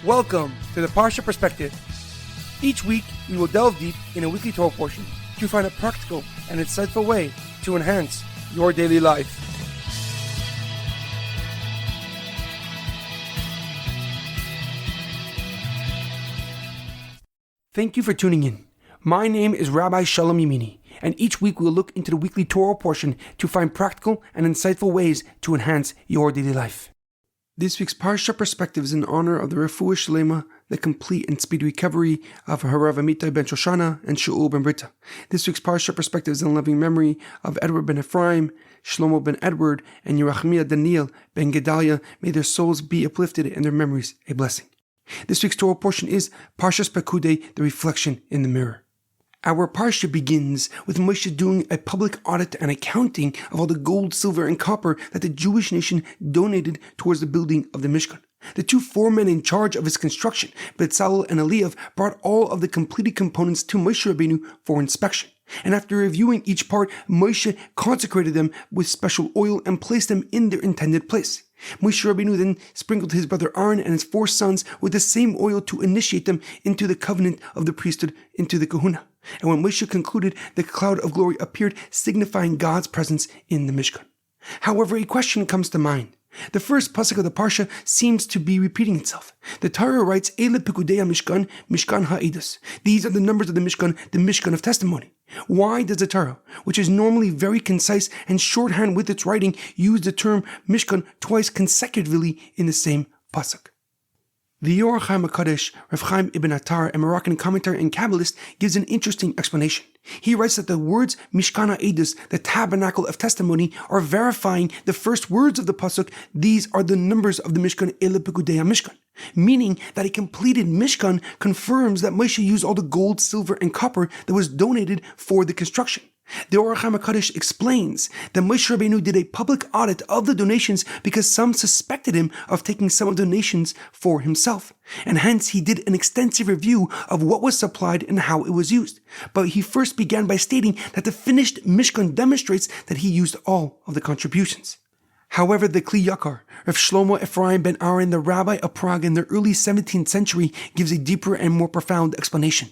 Welcome to the Parsha Perspective. Each week, we will delve deep in a weekly Torah portion to find a practical and insightful way to enhance your daily life. Thank you for tuning in. My name is Rabbi Shalom Yemini, and each week we will look into the weekly Torah portion to find practical and insightful ways to enhance your daily life. This week's Parsha Perspective is in honor of the Refuah Shlema, the complete and speedy recovery of HaRav Amitai ben Shoshanna and Shaul ben Berta. This week's Parsha Perspective is in loving memory of Edward Ben Efraim, Shlomo Ben Edward, and Yirachmiel Daniel Ben Gedalia. May their souls be uplifted and their memories a blessing. This week's Torah portion is Parshas Pekudei, the reflection in the mirror. Our Parsha begins with Moshe doing a public audit and accounting of all the gold, silver, and copper that the Jewish nation donated towards the building of the Mishkan. The two foremen in charge of its construction, Betzalel and Aliyev, brought all of the completed components to Moshe Rabbeinu for inspection. And after reviewing each part, Moshe consecrated them with special oil and placed them in their intended place. Moshe Rabbeinu then sprinkled his brother Aaron and his 4 sons with the same oil to initiate them into the covenant of the priesthood, into the kahuna. And when Moshe concluded, the cloud of glory appeared, signifying God's presence in the Mishkan. However, a question comes to mind. The first pasuk of the Parsha seems to be repeating itself. The Torah writes, Ele Pekudei Mishkan, Mishkan ha'edus. These are the numbers of the Mishkan of testimony. Why does the Torah, which is normally very concise and shorthand with its writing, use the term Mishkan twice consecutively in the same pasuk? The Yirachmiel Daniel Ben Ibn Attar, a Moroccan commentator and Kabbalist, gives an interesting explanation. He writes that the words Mishkan ha'edus, the tabernacle of testimony, are verifying the first words of the pasuk. These are the numbers of the Mishkan, Ele Pekudei Mishkan, meaning that a completed Mishkan confirms that Moshe used all the gold, silver, and copper that was donated for the construction. The Yirachmiel explains that Moshe Rabbeinu did a public audit of the donations because some suspected him of taking some of the donations for himself, and hence he did an extensive review of what was supplied and how it was used. But he first began by stating that the finished Mishkan demonstrates that he used all of the contributions. However, the Kli Yakar of Shlomo Ben Efraim ben Aaron, the rabbi of Prague in the early 17th century, gives a deeper and more profound explanation.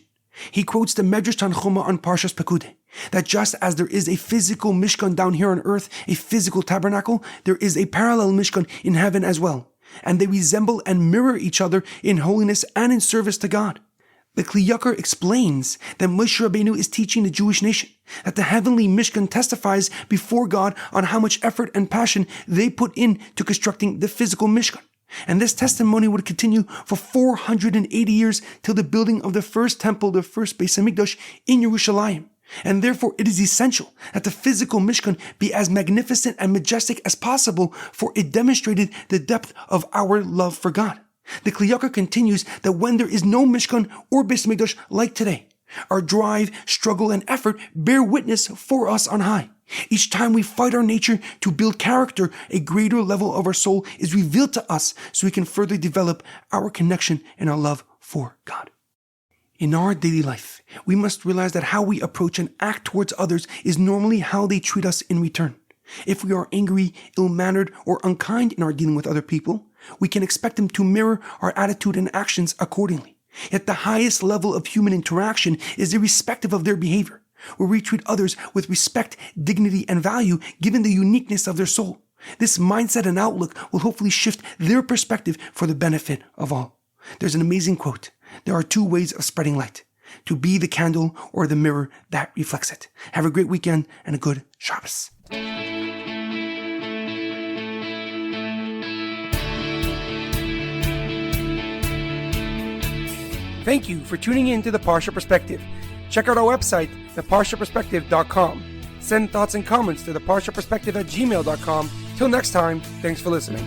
He quotes the Medrash Tanchuma on Parshas Pekudei, that just as there is a physical Mishkan down here on earth, a physical tabernacle, there is a parallel Mishkan in heaven as well, and they resemble and mirror each other in holiness and in service to God. The Kli Yakar explains that Moshe Rabbeinu is teaching the Jewish nation that the heavenly Mishkan testifies before God on how much effort and passion they put into constructing the physical Mishkan. And this testimony would continue for 480 years till the building of the first temple, the first Beis Hamikdash in Yerushalayim. And therefore it is essential that the physical Mishkan be as magnificent and majestic as possible, for it demonstrated the depth of our love for God. The Kli Yakar continues that when there is no Mishkan or Beis Hamikdash like today, our drive, struggle, and effort bear witness for us on high. Each time we fight our nature to build character, a greater level of our soul is revealed to us so we can further develop our connection and our love for God. In our daily life, we must realize that how we approach and act towards others is normally how they treat us in return. If we are angry, ill-mannered, or unkind in our dealing with other people, we can expect them to mirror our attitude and actions accordingly. Yet the highest level of human interaction is irrespective of their behavior, where we treat others with respect, dignity, and value given the uniqueness of their soul. This mindset and outlook will hopefully shift their perspective for the benefit of all. There's an amazing quote. There are 2 ways of spreading light: to be the candle or the mirror that reflects it. Have a great weekend and a good Shabbos. Thank you for tuning in to the Parsha Perspective. Check out our website, theparshaperspective.com. Send thoughts and comments to theparshaperspective@gmail.com. Till next time, thanks for listening.